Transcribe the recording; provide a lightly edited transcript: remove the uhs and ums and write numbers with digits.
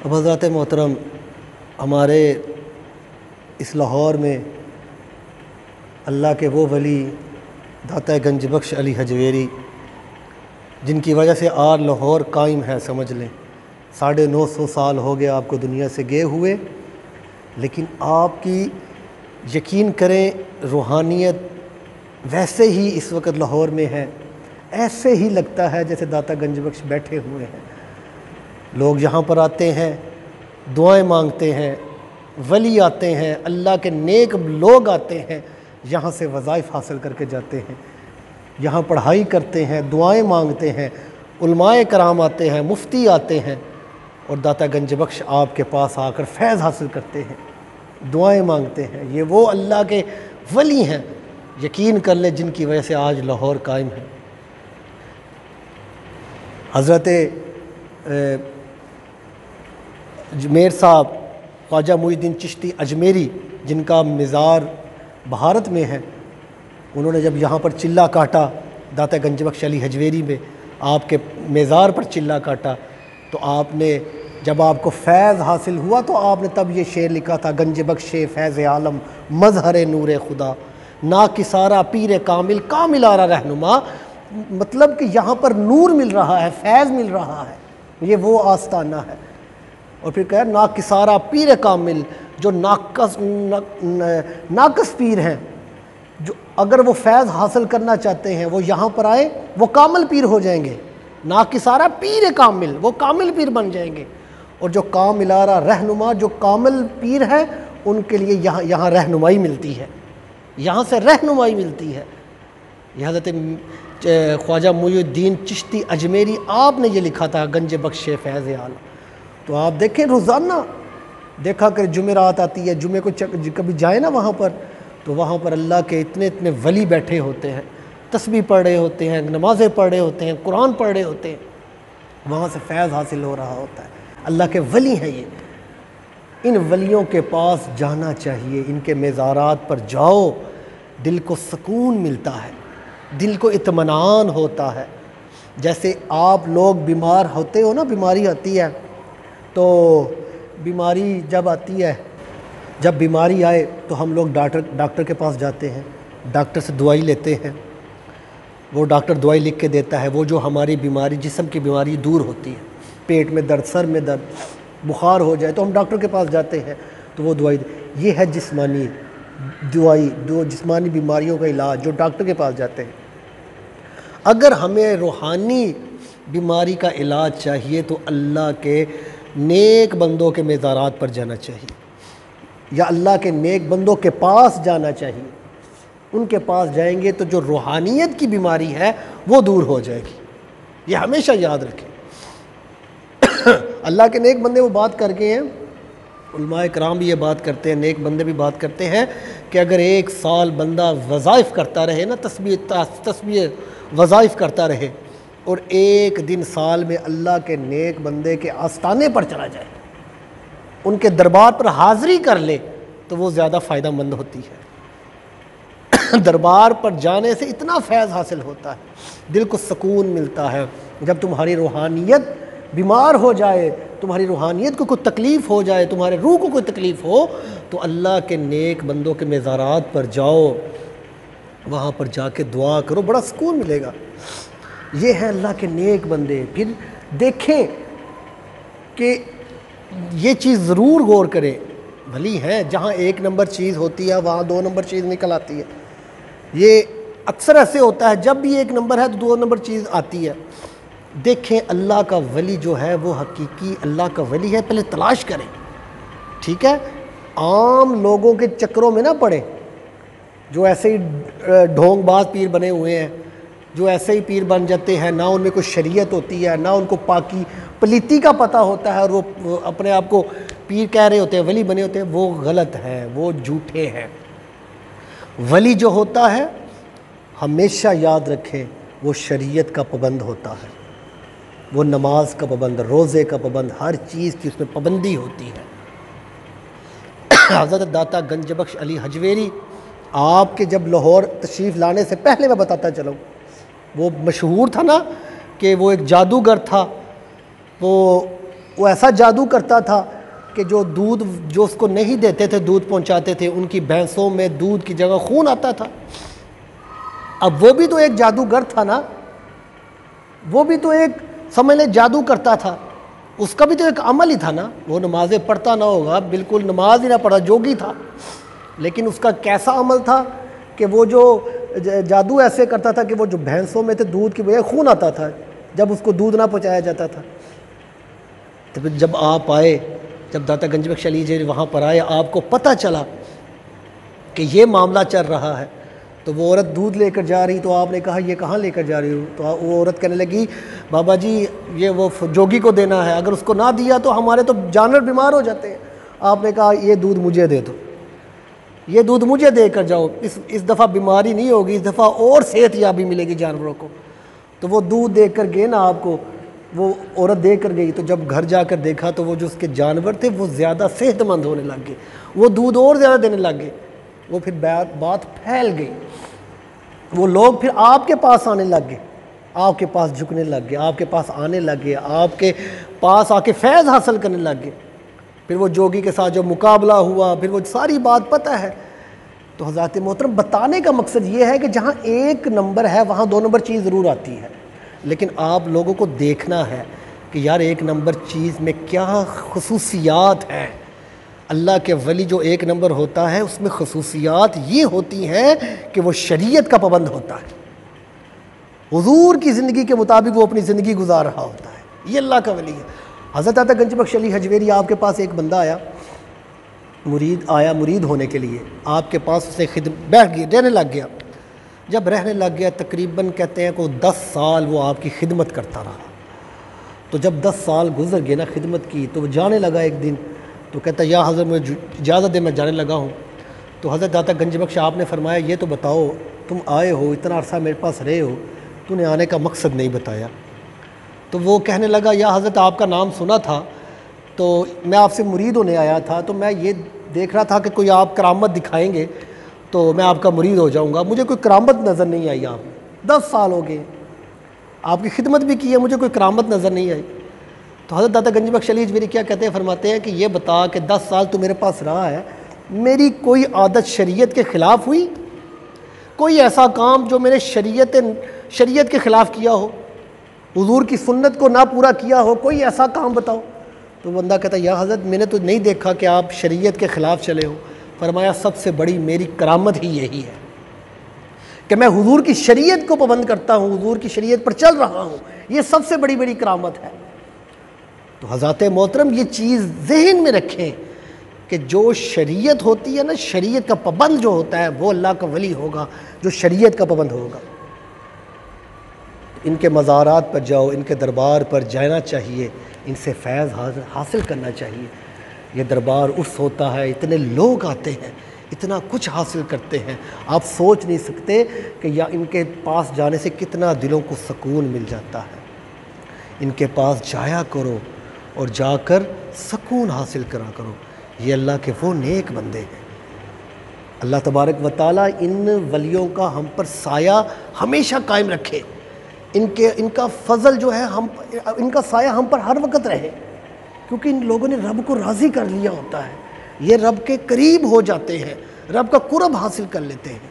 اب حضرات محترم، ہمارے اس لاہور میں اللہ کے وہ ولی داتا گنج بخش علی حجویری، جن کی وجہ سے آج لاہور قائم ہے، سمجھ لیں 950 سال ہو گیا آپ کو دنیا سے گئے ہوئے، لیکن آپ کی یقین کریں روحانیت ویسے ہی اس وقت لاہور میں ہے، ایسے ہی لگتا ہے جیسے داتا گنج بخش بیٹھے ہوئے ہیں۔ لوگ یہاں پر آتے ہیں، دعائیں مانگتے ہیں، ولی آتے ہیں، اللہ کے نیک لوگ آتے ہیں، یہاں سے وظائف حاصل کر کے جاتے ہیں، یہاں پڑھائی کرتے ہیں، دعائیں مانگتے ہیں، علماء کرام آتے ہیں، مفتی آتے ہیں، اور داتا گنج بخش آپ کے پاس آ کر فیض حاصل کرتے ہیں، دعائیں مانگتے ہیں۔ یہ وہ اللہ کے ولی ہیں، یقین کر لیں، جن کی وجہ سے آج لاہور قائم ہے۔ حضرت میر صاحب خواجہ معین الدین چشتی اجمیری، جن کا مزار بھارت میں ہے، انہوں نے جب یہاں پر چلہ کاٹا داتا گنج بخش علی حجویری میں، آپ کے مزار پر چلہ کاٹا، تو آپ نے جب آپ کو فیض حاصل ہوا تو آپ نے تب یہ شعر لکھا تھا، گنج بخش فیض عالم مظہر نور خدا، نا کسارا پیر کامل کامل آرا رہنما، مطلب کہ یہاں پر نور مل رہا ہے، فیض مل رہا ہے، یہ وہ آستانہ ہے۔ اور پھر کہا نا کسارا پیر کامل، جو ناقص پیر ہیں، جو اگر وہ فیض حاصل کرنا چاہتے ہیں وہ یہاں پر آئے، وہ کامل پیر ہو جائیں گے، نا کسارا پیر کامل، وہ کامل پیر بن جائیں گے۔ اور جو کامل آرا رہنما، جو کامل پیر ہے، ان کے لیے یہاں رہنمائی ملتی ہے، یہاں سے رہنمائی ملتی ہے۔ یہ حضرت خواجہ معین الدین چشتی اجمیری، آپ نے یہ لکھا تھا، گنج بخش فیض عالم۔ تو آپ دیکھیں روزانہ دیکھا کہ جمعرات آتی ہے، جمعے کو کبھی جائیں نا وہاں پر، تو وہاں پر اللہ کے اتنے ولی بیٹھے ہوتے ہیں، تسبیح پڑھ رہے ہوتے ہیں، نمازیں پڑھ رہے ہوتے ہیں، قرآن پڑھ رہے ہوتے ہیں، وہاں سے فیض حاصل ہو رہا ہوتا ہے۔ اللہ کے ولی ہیں یہ، ان ولیوں کے پاس جانا چاہیے، ان کے مزارات پر جاؤ، دل کو سکون ملتا ہے، دل کو اطمینان ہوتا ہے۔ جیسے آپ لوگ بیمار ہوتے ہو نا، بیماری آتی ہے تو بیماری جب آتی ہے، جب بیماری آئے تو ہم لوگ ڈاکٹر کے پاس جاتے ہیں، ڈاکٹر سے دوائی لیتے ہیں، وہ ڈاکٹر دوائی لکھ کے دیتا ہے، وہ جو ہماری بیماری، جسم کی بیماری دور ہوتی ہے، پیٹ میں درد، سر میں درد، بخار ہو جائے تو ہم ڈاکٹر کے پاس جاتے ہیں تو وہ دوائی یہ ہے جسمانی دوائی، جسمانی بیماریوں کا علاج، جو ڈاکٹر کے پاس جاتے ہیں۔ اگر ہمیں روحانی بیماری کا علاج چاہیے تو اللہ کے نیک بندوں کے مزارات پر جانا چاہیے، یا اللہ کے نیک بندوں کے پاس جانا چاہیے۔ ان کے پاس جائیں گے تو جو روحانیت کی بیماری ہے وہ دور ہو جائے گی، یہ ہمیشہ یاد رکھیں۔ اللہ کے نیک بندے وہ بات کر گئے ہیں، علماء کرام بھی یہ بات کرتے ہیں، نیک بندے بھی بات کرتے ہیں کہ اگر 1 سال بندہ وظائف کرتا رہے نا، تسبیح وظائف کرتا رہے، اور 1 دن سال میں اللہ کے نیک بندے کے آستانے پر چلا جائے، ان کے دربار پر حاضری کر لے، تو وہ زیادہ فائدہ مند ہوتی ہے۔ دربار پر جانے سے اتنا فیض حاصل ہوتا ہے، دل کو سکون ملتا ہے۔ جب تمہاری روحانیت بیمار ہو جائے، تمہاری روحانیت کو کوئی تکلیف ہو جائے، تمہارے روح کو کوئی تکلیف ہو، تو اللہ کے نیک بندوں کے مزارات پر جاؤ، وہاں پر جا کے دعا کرو، بڑا سکون ملے گا۔ یہ ہیں اللہ کے نیک بندے۔ پھر دیکھیں کہ یہ چیز ضرور غور کریں، ولی ہیں، جہاں 1 نمبر چیز ہوتی ہے وہاں 2 نمبر چیز نکل آتی ہے۔ یہ اکثر ایسے ہوتا ہے، جب بھی 1 نمبر ہے تو 2 نمبر چیز آتی ہے۔ دیکھیں اللہ کا ولی جو ہے وہ حقیقی اللہ کا ولی ہے، پہلے تلاش کریں، ٹھیک ہے؟ عام لوگوں کے چکروں میں نہ پڑیں، جو ایسے ہی ڈھونگ باز پیر بنے ہوئے ہیں، جو ایسے ہی پیر بن جاتے ہیں، نہ ان میں کوئی شریعت ہوتی ہے، نہ ان کو پاکی پلیتی کا پتہ ہوتا ہے، اور وہ اپنے آپ کو پیر کہہ رہے ہوتے ہیں، ولی بنے ہوتے ہیں، وہ غلط ہیں، وہ جھوٹے ہیں۔ ولی جو ہوتا ہے ہمیشہ یاد رکھیں وہ شریعت کا پابند ہوتا ہے، وہ نماز کا پابند، روزے کا پابند، ہر چیز کی اس میں پابندی ہوتی ہے۔ حضرت داتا گنج بخش علی حجویری، آپ کے جب لاہور تشریف لانے سے پہلے میں بتاتا چلوں، وہ مشہور تھا نا کہ وہ ایک جادوگر تھا، وہ وہ ایسا جادو کرتا تھا کہ جو دودھ جو اس کو نہیں دیتے تھے، دودھ پہنچاتے تھے، ان کی بھینسوں میں دودھ کی جگہ خون آتا تھا۔ اب وہ بھی تو ایک جادوگر تھا نا، وہ بھی تو ایک سمجھ لیں جادو کرتا تھا، اس کا بھی تو ایک عمل ہی تھا نا۔ وہ نمازیں پڑھتا نہ ہوگا، بالکل نماز ہی نہ پڑھا، جوگی تھا، لیکن اس کا کیسا عمل تھا کہ وہ جو جادو ایسے کرتا تھا کہ وہ جو بھینسوں میں تھے دودھ کی بجائے خون آتا تھا جب اس کو دودھ نہ پہنچایا جاتا تھا۔ تو پھر جب آپ آئے، جب داتا گنج بخش علی جی وہاں پر آئے، آپ کو پتہ چلا کہ یہ معاملہ چل رہا ہے، تو وہ عورت دودھ لے کر جا رہی، تو آپ نے کہا یہ کہاں لے کر جا رہی ہو؟ تو وہ عورت کہنے لگی بابا جی یہ وہ جوگی کو دینا ہے، اگر اس کو نہ دیا تو ہمارے تو جانور بیمار ہو جاتے ہیں۔ آپ نے کہا یہ دودھ مجھے دے دو، یہ دودھ مجھے دے کر جاؤ، اس دفعہ بیماری نہیں ہوگی، اس دفعہ اور صحت یابی ملے گی جانوروں کو۔ تو وہ دودھ دے کر گئے نا آپ کو، وہ عورت دے کر گئی، تو جب گھر جا کر دیکھا تو وہ جو اس کے جانور تھے وہ زیادہ صحت مند ہونے لگ گئے، وہ دودھ اور زیادہ دینے لگ گئے۔ وہ پھر بات پھیل گئی، وہ لوگ پھر آپ کے پاس آنے لگ گئے، آپ کے پاس جھکنے لگ گئے، آپ کے پاس آنے لگ گئے، آپ کے پاس آ کے فیض حاصل کرنے لگ گئے۔ پھر وہ جوگی کے ساتھ جو مقابلہ ہوا، پھر وہ ساری بات پتہ ہے۔ تو حضرات محترم بتانے کا مقصد یہ ہے کہ جہاں ایک نمبر ہے وہاں دو نمبر چیز ضرور آتی ہے، لیکن آپ لوگوں کو دیکھنا ہے کہ یار ایک نمبر چیز میں کیا خصوصیات ہیں۔ اللہ کے ولی جو ایک نمبر ہوتا ہے اس میں خصوصیات یہ ہوتی ہیں کہ وہ شریعت کا پابند ہوتا ہے، حضور کی زندگی کے مطابق وہ اپنی زندگی گزار رہا ہوتا ہے، یہ اللہ کا ولی ہے۔ حضرت داتا گنج بخش علی حجویری آپ کے پاس ایک بندہ آیا، مرید ہونے کے لیے آپ کے پاس، اسے بیٹھ گیا، رہنے لگ گیا۔ جب رہنے لگ گیا تقریباً کہتے ہیں کہ 10 سال وہ آپ کی خدمت کرتا رہا۔ تو جب 10 سال گزر گئے نا خدمت کی، تو وہ جانے لگا ایک دن، تو کہتا یا حضرت مجھے اجازت دے میں جانے لگا ہوں۔ تو حضرت داتا گنج بخش آپ نے فرمایا یہ تو بتاؤ تم آئے ہو، اتنا عرصہ میرے پاس رہے ہو، تو نے آنے کا مقصد نہیں بتایا۔ تو وہ کہنے لگا یا حضرت آپ کا نام سنا تھا، تو میں آپ سے مرید ہونے آیا تھا، تو میں یہ دیکھ رہا تھا کہ کوئی آپ کرامت دکھائیں گے تو میں آپ کا مرید ہو جاؤں گا، مجھے کوئی کرامت نظر نہیں آئی۔ آپ 10 سال ہو گئے، آپ کی خدمت بھی کی ہے، مجھے کوئی کرامت نظر نہیں آئی۔ تو حضرت داتا گنج بخش علی حجویری کیا کہتے ہیں، فرماتے ہیں کہ یہ بتا کہ 10 سال تو میرے پاس رہا ہے، میری کوئی عادت شریعت کے خلاف ہوئی، کوئی ایسا کام جو میں نے شریعت کے خلاف کیا ہو، حضور کی سنت کو نہ پورا کیا ہو، کوئی ایسا کام بتاؤ۔ تو بندہ کہتا ہے یا حضرت میں نے تو نہیں دیکھا کہ آپ شریعت کے خلاف چلے ہو۔ فرمایا سب سے بڑی میری کرامت ہی یہی ہے کہ میں حضور کی شریعت کو پابند کرتا ہوں، حضور کی شریعت پر چل رہا ہوں، یہ سب سے بڑی میری کرامت ہے۔ تو حضرات محترم یہ چیز ذہن میں رکھیں کہ جو شریعت ہوتی ہے نا، شریعت کا پابند جو ہوتا ہے وہ اللہ کا ولی ہوگا، جو شریعت کا پابند ہوگا۔ ان کے مزارات پر جاؤ، ان کے دربار پر جانا چاہیے، ان سے فیض حاصل کرنا چاہیے۔ یہ دربار اس ہوتا ہے، اتنے لوگ آتے ہیں، اتنا کچھ حاصل کرتے ہیں، آپ سوچ نہیں سکتے کہ یا ان کے پاس جانے سے کتنا دلوں کو سکون مل جاتا ہے۔ ان کے پاس جایا کرو اور جا کر سکون حاصل کرا کرو، یہ اللہ کے وہ نیک بندے ہیں۔ اللہ تبارک و تعالیٰ ان ولیوں کا ہم پر سایہ ہمیشہ قائم رکھے، ان کا فضل جو ہے ان کا سایہ ہم پر ہر وقت رہے، کیونکہ ان لوگوں نے رب کو راضی کر لیا ہوتا ہے، یہ رب کے قریب ہو جاتے ہیں، رب کا قرب حاصل کر لیتے ہیں۔